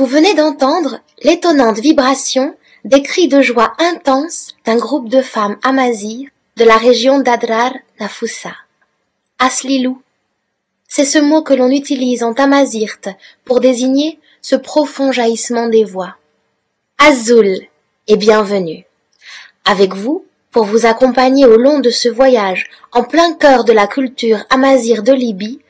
Vous venez d'entendre l'étonnante vibration des cris de joie intenses d'un groupe de femmes amazighes de la région d'Adrar Nafusa. Aslilou, c'est ce mot que l'on utilise en tamazirt pour désigner ce profond jaillissement des voix. Azul et bienvenue. Avec vous, pour vous accompagner au long de ce voyage en plein cœur de la culture amazigh de Libye,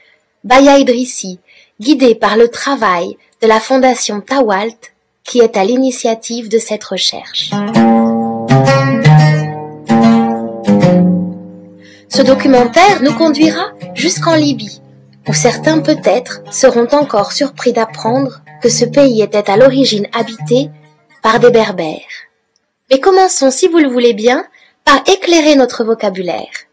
Baya Idrissi, guidée par le travail de la Fondation Tawalt, qui est à l'initiative de cette recherche. Ce documentaire nous conduira jusqu'en Libye, où certains peut-être seront encore surpris d'apprendre que ce pays était à l'origine habité par des Berbères. Mais commençons, si vous le voulez bien, par éclairer notre vocabulaire.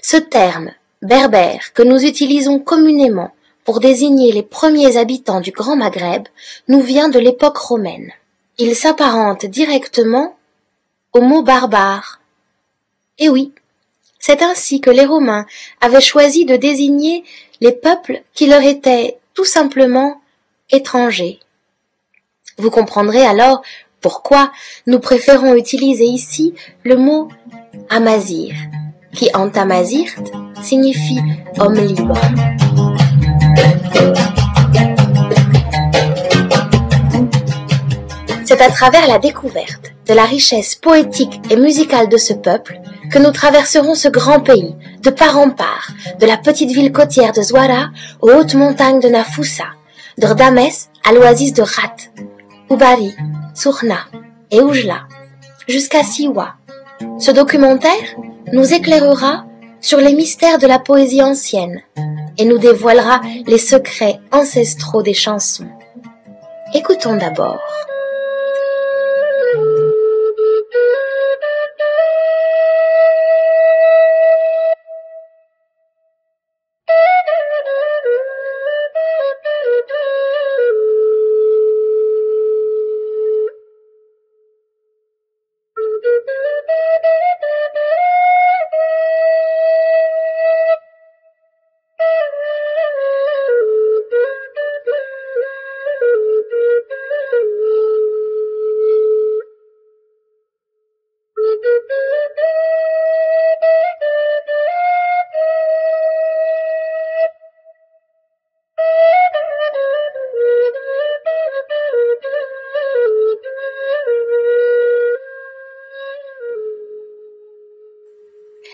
Ce terme, berbère, que nous utilisons communément pour désigner les premiers habitants du Grand Maghreb, nous vient de l'époque romaine. Il s'apparente directement au mot barbare. Et oui, c'est ainsi que les Romains avaient choisi de désigner les peuples qui leur étaient tout simplement étrangers. Vous comprendrez alors pourquoi nous préférons utiliser ici le mot amazigh, qui en tamazirt signifie homme libre. C'est à travers la découverte de la richesse poétique et musicale de ce peuple que nous traverserons ce grand pays, de part en part, de la petite ville côtière de Zouara aux hautes montagnes de Nafusa, de Rdames à l'oasis de Rat, Ubari, Sourna et Oujla, jusqu'à Siwa. Ce documentaire nous éclairera sur les mystères de la poésie ancienne et nous dévoilera les secrets ancestraux des chansons. Écoutons d'abord.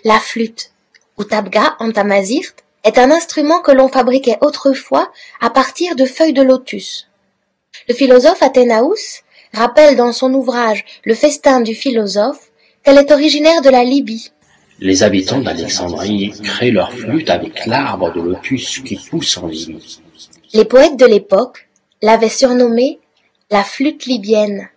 La flûte, ou tabga en tamazirt, est un instrument que l'on fabriquait autrefois à partir de feuilles de lotus. Le philosophe Athénaous rappelle dans son ouvrage Le festin du philosophe qu'elle est originaire de la Libye. Les habitants d'Alexandrie créent leur flûte avec l'arbre de lotus qui pousse en Libye. Les poètes de l'époque l'avaient surnommée la flûte libyenne.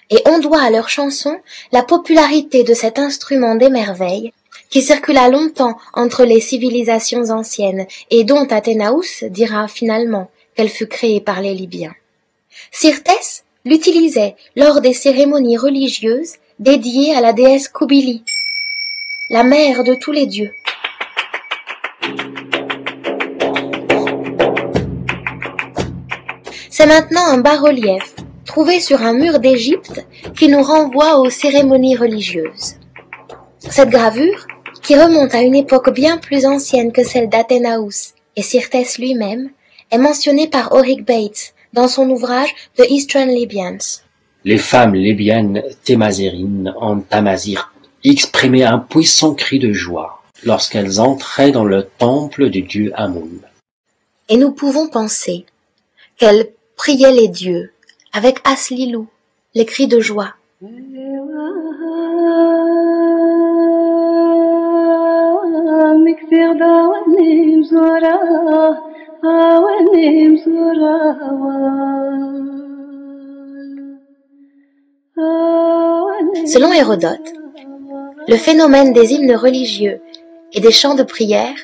Et on doit à leurs chansons la popularité de cet instrument des merveilles qui circula longtemps entre les civilisations anciennes et dont Athénaous dira finalement qu'elle fut créée par les Libyens. Syrtès l'utilisait lors des cérémonies religieuses dédiées à la déesse Koubili, la mère de tous les dieux. C'est maintenant un bas-relief trouvé sur un mur d'Égypte qui nous renvoie aux cérémonies religieuses. Cette gravure, qui remonte à une époque bien plus ancienne que celle d'Athénaous et Syrtès lui-même, est mentionnée par Auric Bates dans son ouvrage The Eastern Libyans. Les femmes libyennes témazérines en tamazirt exprimaient un puissant cri de joie lorsqu'elles entraient dans le temple du dieu Amoun. Et nous pouvons penser qu'elles priaient les dieux avec Aslilou, les cris de joie. Selon Hérodote, le phénomène des hymnes religieux et des chants de prière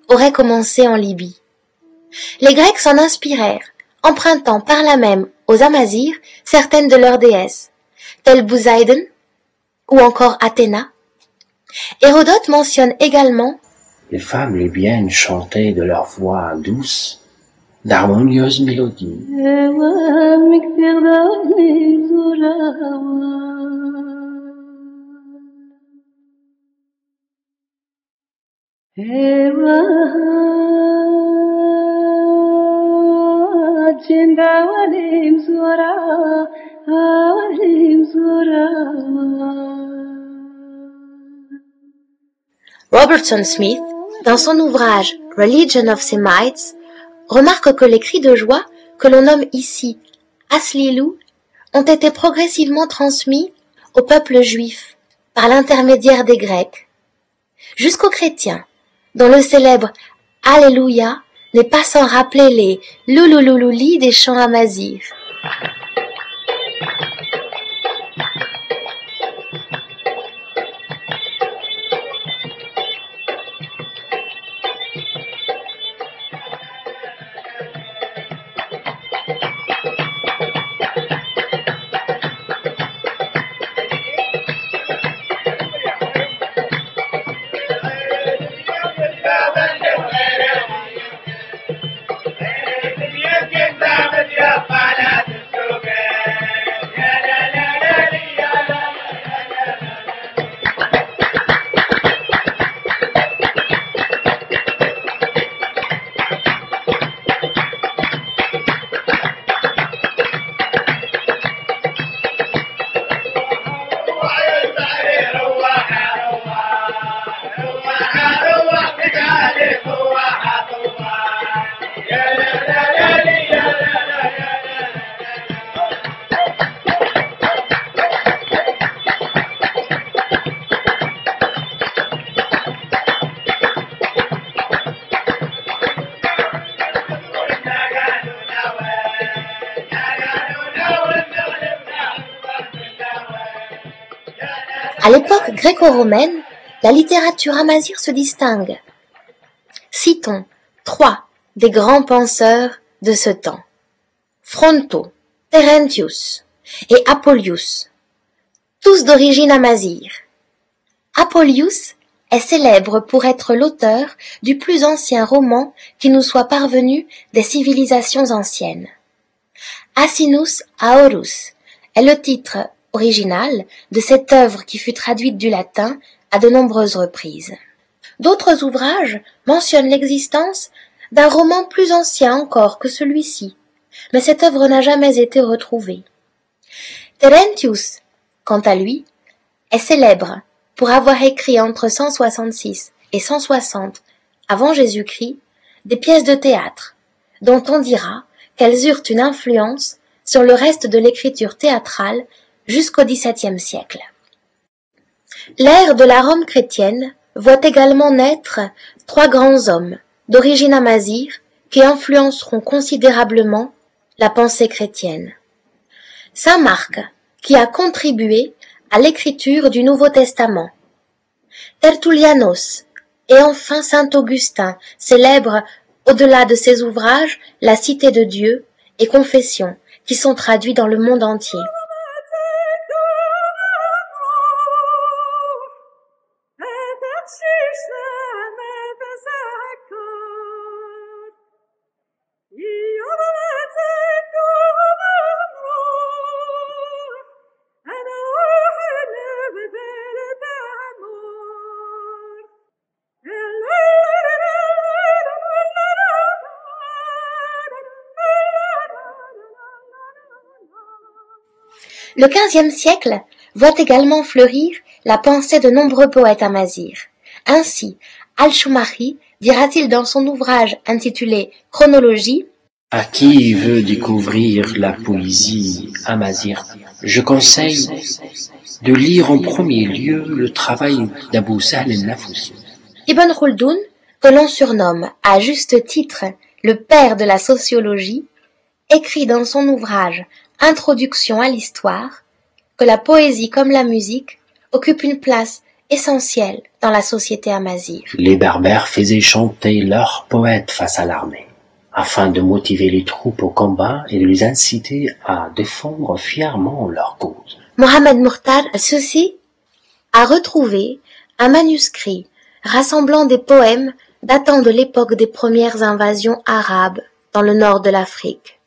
aurait commencé en Libye. Les Grecs s'en inspirèrent, empruntant par là même aux Amazirs certaines de leurs déesses, telles Poséidon ou encore Athéna. Hérodote mentionne également Les femmes libyennes chantaient de leur voix douce d'harmonieuses mélodies. Robertson Smith, dans son ouvrage Religion of Semites, remarque que les cris de joie, que l'on nomme ici Aslilu, ont été progressivement transmis au peuple juif par l'intermédiaire des Grecs, jusqu'aux chrétiens, dont le célèbre Alléluia n'est pas sans rappeler les Loulouloulouli des chants amazirs. À l'époque gréco-romaine, la littérature amazigh se distingue. Citons 3 des grands penseurs de ce temps: Fronto, Terentius et Apuleius, tous d'origine amazigh. Apuleius est célèbre pour être l'auteur du plus ancien roman qui nous soit parvenu des civilisations anciennes. Asinus Aorus est le titre original de cette œuvre qui fut traduite du latin à de nombreuses reprises. D'autres ouvrages mentionnent l'existence d'un roman plus ancien encore que celui-ci, mais cette œuvre n'a jamais été retrouvée. Terentius, quant à lui, est célèbre pour avoir écrit entre 166 et 160 avant Jésus-Christ des pièces de théâtre, dont on dira qu'elles eurent une influence sur le reste de l'écriture théâtrale jusqu'au XVIIe siècle. L'ère de la Rome chrétienne voit également naître 3 grands hommes d'origine amazigh qui influenceront considérablement la pensée chrétienne. Saint Marc, qui a contribué à l'écriture du Nouveau Testament. Tertullianos et enfin Saint Augustin, célèbre au-delà de ses ouvrages La Cité de Dieu et Confessions, qui sont traduits dans le monde entier. Le XVe siècle voit également fleurir la pensée de nombreux poètes amazighs. Ainsi, Al-Shumari dira-t-il dans son ouvrage intitulé Chronologie: À qui veut découvrir la poésie amazigh, je conseille de lire en premier lieu le travail d'Abou Sahl al-Nafousi. Ibn Khuldoun, que l'on surnomme à juste titre le père de la sociologie, écrit dans son ouvrage Introduction à l'histoire que la poésie comme la musique occupe une place essentielle dans la société amazigh. Les Berbères faisaient chanter leurs poètes face à l'armée, afin de motiver les troupes au combat et de les inciter à défendre fièrement leur cause. Mohamed Murtad al-Susi a retrouvé un manuscrit rassemblant des poèmes datant de l'époque des premières invasions arabes dans le nord de l'Afrique.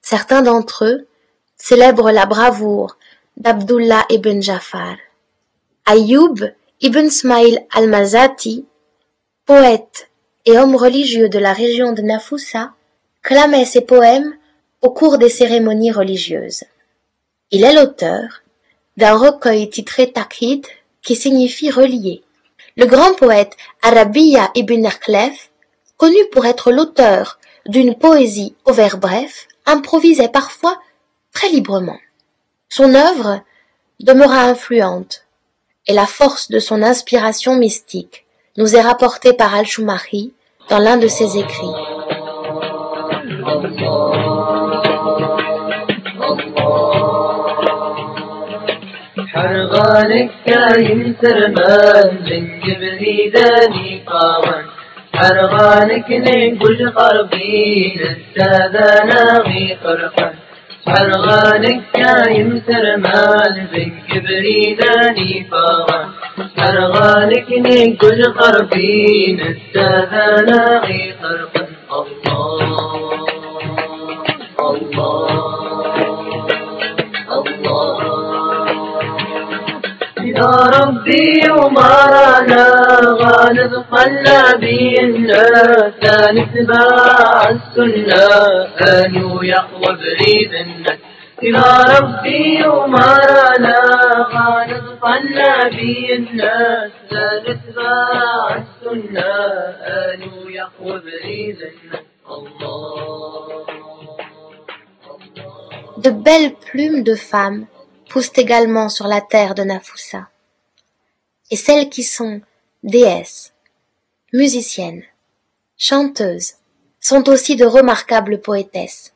Certains d'entre eux célèbrent la bravoure d'Abdullah ibn Jafar. Ayoub ibn Smaïl al-Mazati, poète et homme religieux de la région de Nafusa, clamait ses poèmes au cours des cérémonies religieuses. Il est l'auteur d'un recueil titré Takhid qui signifie relier. Le grand poète Arabiya ibn Akhlef, connu pour être l'auteur d'une poésie aux vers brefs, improvisait parfois très librement. Son œuvre demeura influente et la force de son inspiration mystique nous est rapportée par Al-Shumahi dans l'un de ses écrits. حرغانك كاين سرمان من جبري داني قاون حرغانك نقول قربين السادانا غي قرقا حرغانك كاين سرمان من جبري داني قاون حرغانك نقول قربين السادانا غي قرقا الله الله يا ربي ومرانا غالب قلبي الناس لا نتبع السنة أن يقوى بريد الناس يا ربي ومرانا غالب قلبي الناس لا نتبع السنة أن يقوى بريد الناس الله. De belles plumes de femmes poussent également sur la terre de Nafusa. Et celles qui sont déesses, musiciennes, chanteuses, sont aussi de remarquables poétesses.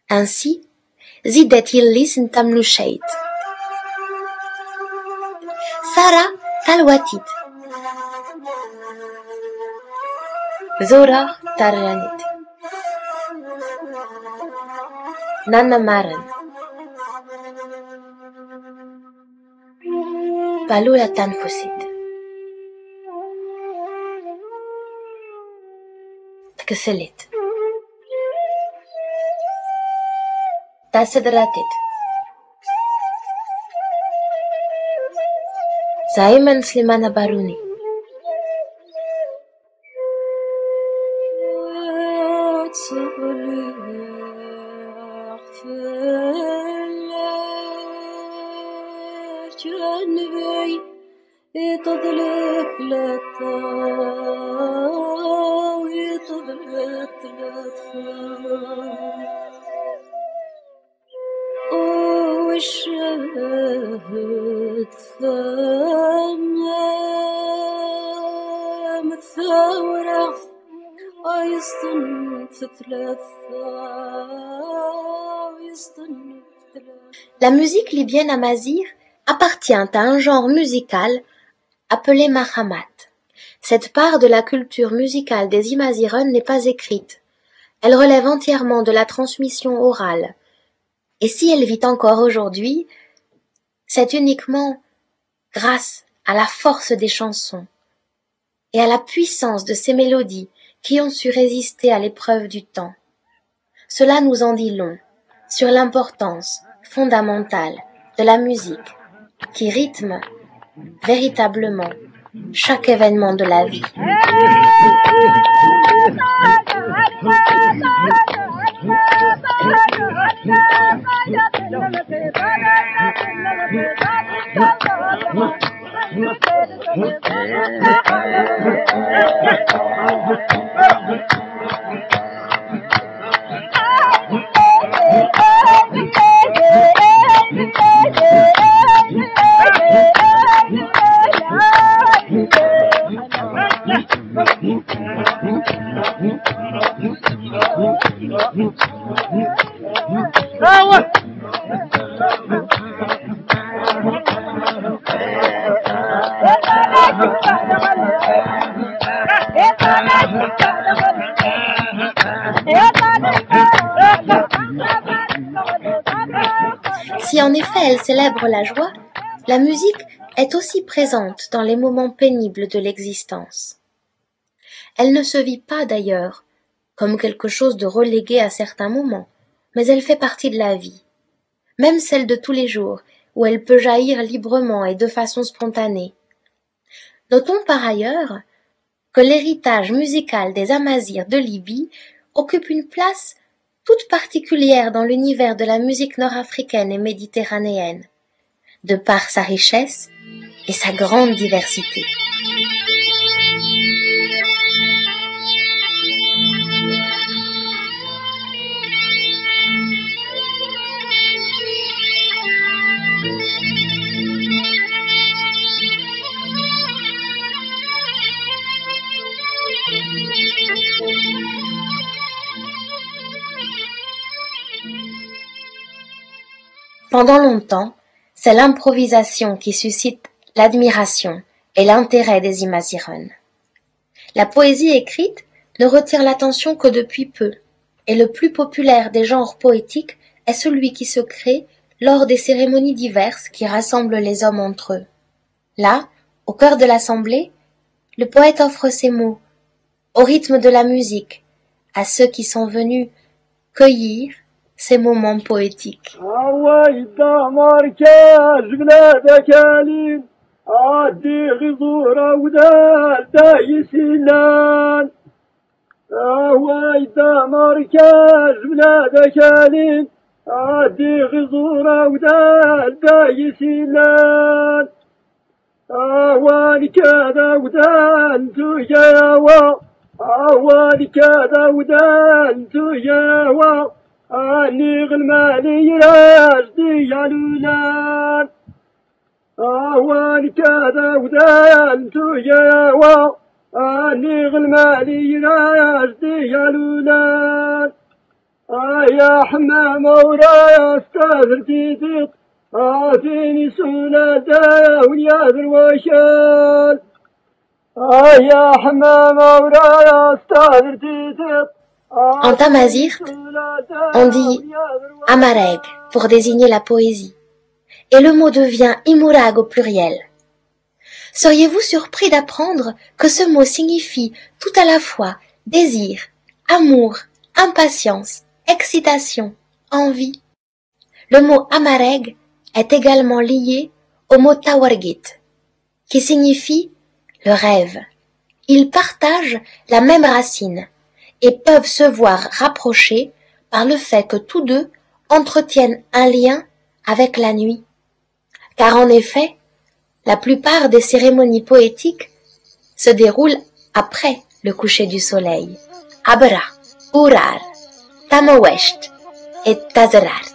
Ainsi, Zidet Yillis Ntamnusheit, Sarah Talwatit, Zora Tarranit, Nana Maren, Palula Tanfusit, Tkeselit, Tasedratit, Zaiman Slimana Baruni, يطلق لتا ويطلق لتا والشهد ثمام الثورة يصطن ثلاثة يصطن ثلاثة. La musique libyenne amazigh appartient à un genre musical appelé mahamat. Cette part de la culture musicale des Imaziren n'est pas écrite. Elle relève entièrement de la transmission orale. Et si elle vit encore aujourd'hui, c'est uniquement grâce à la force des chansons et à la puissance de ces mélodies qui ont su résister à l'épreuve du temps. Cela nous en dit long sur l'importance fondamentale de la musique qui rythme véritablement chaque événement de la vie. Si en effet elle célèbre la joie, la musique est aussi présente dans les moments pénibles de l'existence. Elle ne se vit pas d'ailleurs comme quelque chose de relégué à certains moments, mais elle fait partie de la vie, même celle de tous les jours, où elle peut jaillir librement et de façon spontanée. Notons par ailleurs que l'héritage musical des Amazirs de Libye occupe une place toute particulière dans l'univers de la musique nord-africaine et méditerranéenne, de par sa richesse et sa grande diversité. Pendant longtemps, c'est l'improvisation qui suscite l'admiration et l'intérêt des Imaziren. La poésie écrite ne retire l'attention que depuis peu, et le plus populaire des genres poétiques est celui qui se crée lors des cérémonies diverses qui rassemblent les hommes entre eux. Là, au cœur de l'assemblée, le poète offre ses mots, au rythme de la musique, à ceux qui sont venus cueillir ces moments poétiques. أنيغ المالي راجدي علولان أهوان كذا ودان تجاوى أنيغ المالي راجدي علولان يا حمام ورايا استاذر تيتيق فيني سولا داون يا ذروشان يا حمام ورايا استاذر تيتيق. En tamazirt, on dit amareg pour désigner la poésie, et le mot devient imurag au pluriel. Seriez-vous surpris d'apprendre que ce mot signifie tout à la fois désir, amour, impatience, excitation, envie? Le mot amareg est également lié au mot tawargit, qui signifie le rêve. Ils partagent la même racine et peuvent se voir rapprochés par le fait que tous deux entretiennent un lien avec la nuit. Car en effet, la plupart des cérémonies poétiques se déroulent après le coucher du soleil. Abra, Urar, Tamawesht et Tazerart.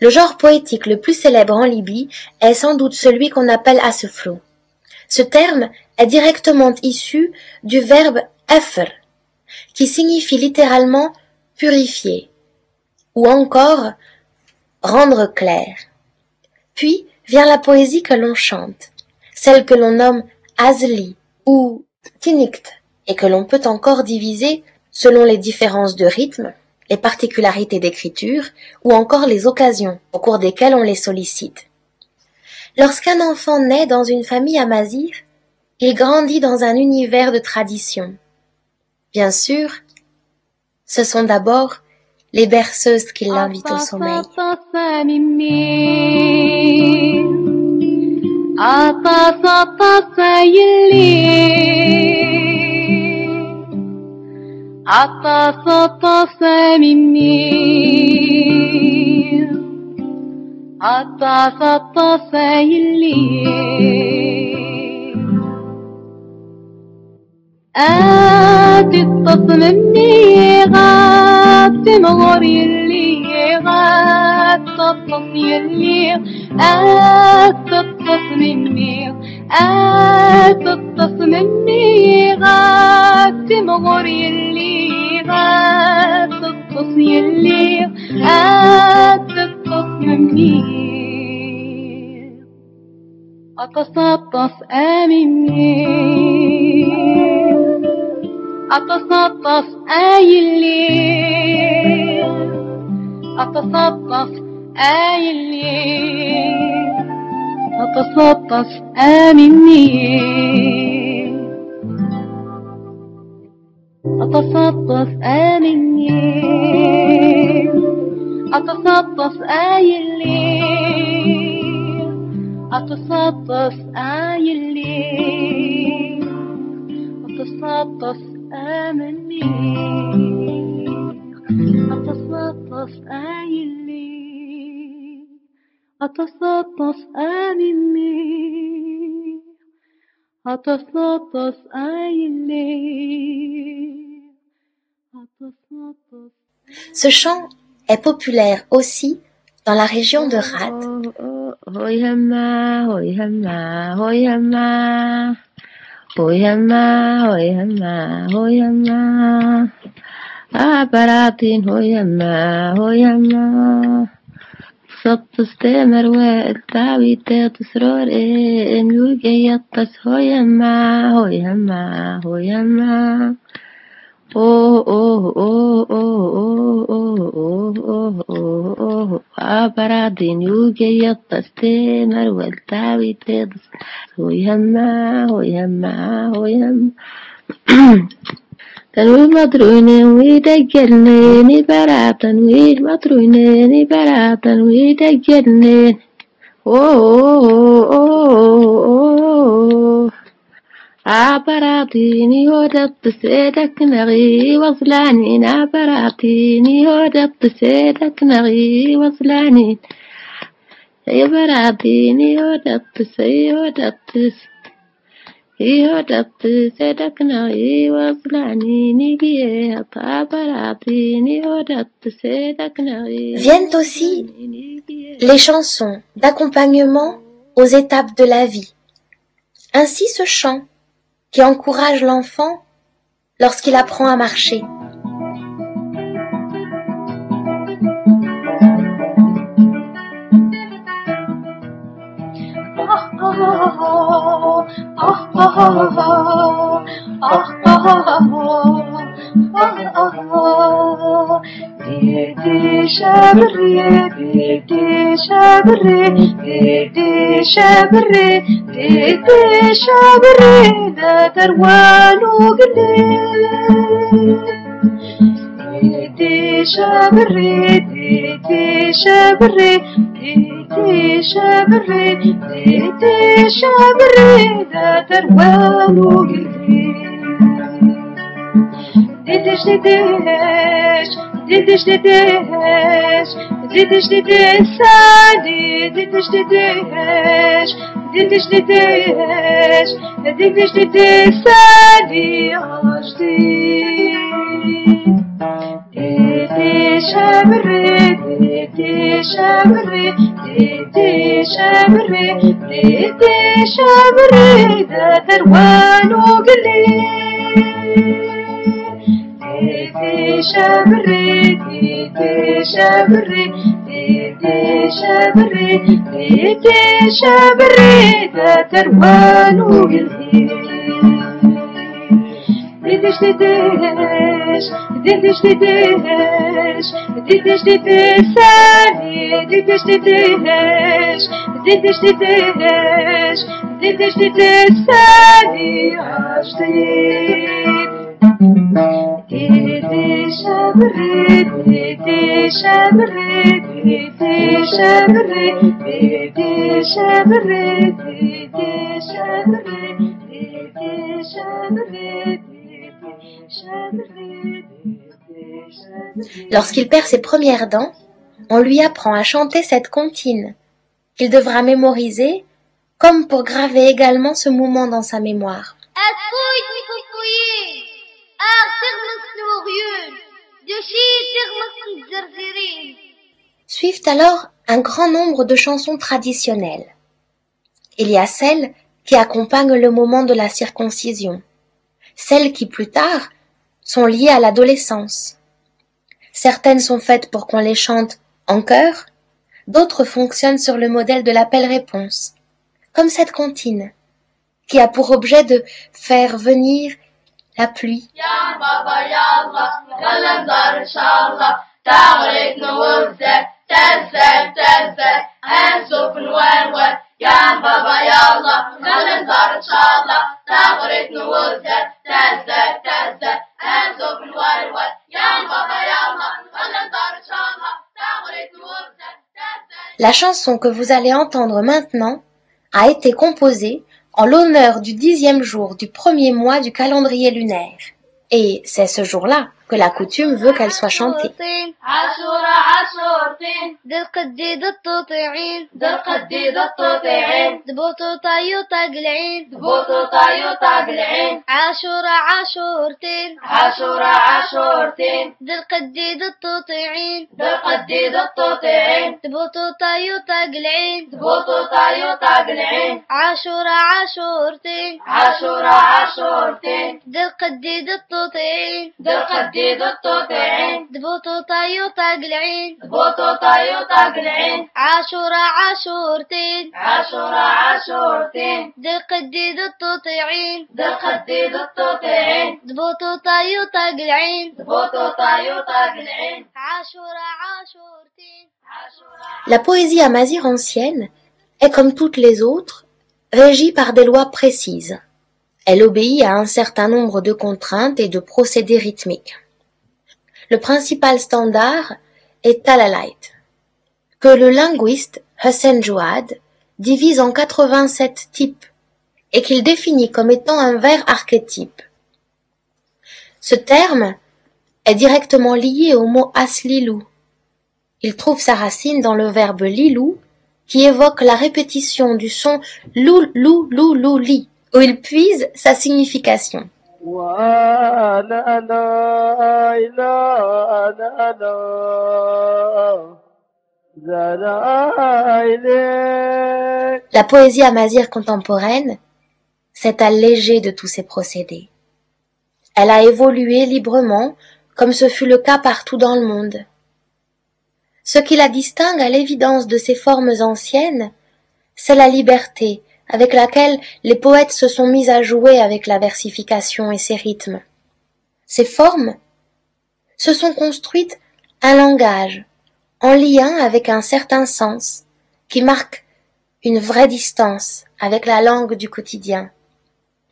Le genre poétique le plus célèbre en Libye est sans doute celui qu'on appelle asflou. Ce terme est directement issu du verbe afr, qui signifie littéralement purifier, ou encore rendre clair. Puis vient la poésie que l'on chante, celle que l'on nomme azli ou tinikt, et que l'on peut encore diviser selon les différences de rythme, les particularités d'écriture ou encore les occasions au cours desquelles on les sollicite. Lorsqu'un enfant naît dans une famille amazigh, il grandit dans un univers de tradition. Bien sûr, ce sont d'abord les berceuses qui l'invitent au sommeil. عطف من مير عطف الليل آتي التصممني غاب تمغري اللي غاب تصمي اللي آتي التصممني مني غاب تمغر يلي غاب تطفص يلي تطفص مني أتصطف آمني أتصطف يلي أتصطف يلي أتصطف مني أتصطف مني أتصطف يلي أتصطف يلي أتصطف مني أتصطف يلي أتصطف مني أتصطف يلي أتصطف. Ce chant est populaire aussi dans la région de Rat. Hoyama, hoyama, hoyama, hoyama, hoyama, hoyama, abaratin hoyama, hoyama. صط استمر والتعوي تصرار إن يوجي يطس هويما هويما هويما أوه أوه أوه أوه أوه أوه أوه عبرادين يوجي يطس تمر والتعوي تصرار هويما هويما هويما تنوير مطروني ويدجلني برا تنوير مطروني برا تنوير دجلني عبراتيني ودبت سيدك نغي وصلانين عبراتيني ودبت سيدك نغي وصلانين عبراتيني ودبت سيدك Viennent aussi les chansons d'accompagnement aux étapes de la vie. Ainsi ce chant qui encourage l'enfant lorsqu'il apprend à marcher. ديدي شابري ديدي شابري ديدي شابري ديدي شابري دا دروان وقلي ديدي شابري ديدي شابري ديدي شابري ديدي شابري دا دروان وقلي ديدش ديدش ديدش ديدش ديدش ديدش سادي ديدش ديدش ديدش ديدش ديدش ديدش سادي عشتي ديدي شابري ديدي شابري ديدي شابري ديدي شابري دا دروان وقلي ديدي شابري ديدي شابري ديدي شابري ديدي شابري دا دروان وقلي ديدش ديدش ديدش ديدش ديدش ديدش ساني ديدش ديدش ديدش ديدش ديدش ديدش ساني عشتي ديدي شابري ديدي شابري ديدي شابري ديدي شابري ديدي شابري ديدي شابري Lorsqu'il perd ses premières dents, on lui apprend à chanter cette comptine, qu'il devra mémoriser, comme pour graver également ce moment dans sa mémoire. Suivent alors un grand nombre de chansons traditionnelles. Il y a celles qui accompagnent le moment de la circoncision, celles qui plus tard sont liées à l'adolescence. Certaines sont faites pour qu'on les chante en chœur, d'autres fonctionnent sur le modèle de l'appel-réponse, comme cette comptine, qui a pour objet de faire venir la pluie. La chanson que vous allez entendre maintenant a été composée en l'honneur du 10e jour du premier mois du calendrier lunaire. Et c'est ce jour-là que la coutume veut qu'elle soit chantée. La poésie amazigh ancienne est, comme toutes les autres, régie par des lois précises. Elle obéit à un certain nombre de contraintes et de procédés rythmiques. Le principal standard est Talalait, que le linguiste Hussein Jouad divise en 87 types et qu'il définit comme étant un vers archétype. Ce terme est directement lié au mot aslilou. Il trouve sa racine dans le verbe lilou, qui évoque la répétition du son lou lou lou lou li, où il puise sa signification. La poésie amazigh contemporaine s'est allégée de tous ces procédés. Elle a évolué librement, comme ce fut le cas partout dans le monde. Ce qui la distingue à l'évidence de ces formes anciennes, c'est la liberté avec laquelle les poètes se sont mis à jouer avec la versification et ses rythmes. Ces formes se sont construites un langage en lien avec un certain sens qui marque une vraie distance avec la langue du quotidien.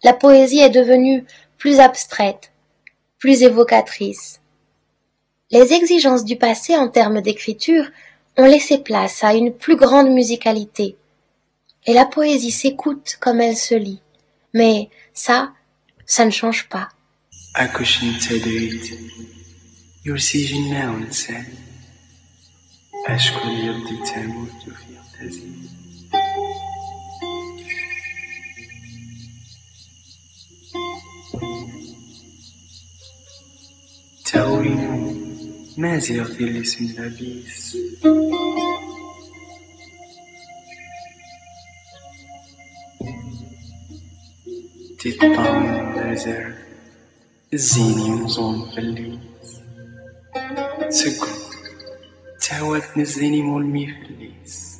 La poésie est devenue plus abstraite, plus évocatrice. Les exigences du passé en termes d'écriture ont laissé place à une plus grande musicalité. Et la poésie s'écoute comme elle se lit. Mais ça ne change pas. تطعم الأزر الزيني مزون فليس سكر تعودت نزيني مولمي فليس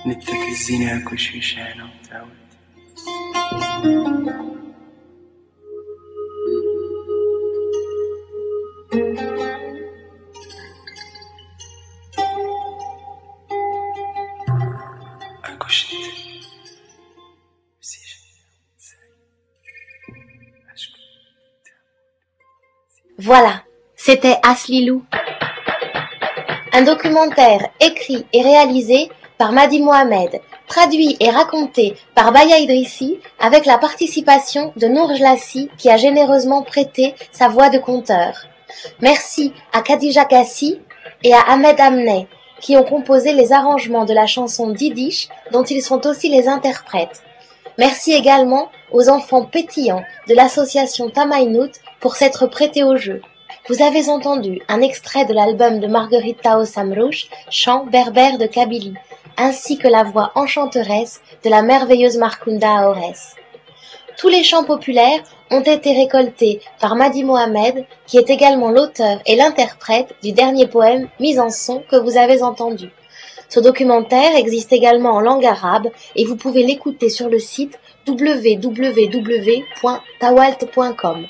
نتك الزيني أكو شيشانة وتعود Voilà, c'était Aslilou. Un documentaire écrit et réalisé par Madi Mohamed, traduit et raconté par Baya Idrissi avec la participation de Nour Jlassi qui a généreusement prêté sa voix de conteur. Merci à Khadija Kassi et à Ahmed Amneh qui ont composé les arrangements de la chanson Didish dont ils sont aussi les interprètes. Merci également aux enfants pétillants de l'association Tamainout pour s'être prêtés au jeu. Vous avez entendu un extrait de l'album de Marguerite Tao Samrouche, Chant berbère de Kabylie, ainsi que la voix enchanteresse de la merveilleuse Markunda Aores. Tous les chants populaires ont été récoltés par Madi Mohamed, qui est également l'auteur et l'interprète du dernier poème mis en son que vous avez entendu. Ce documentaire existe également en langue arabe et vous pouvez l'écouter sur le site www.tawalt.com.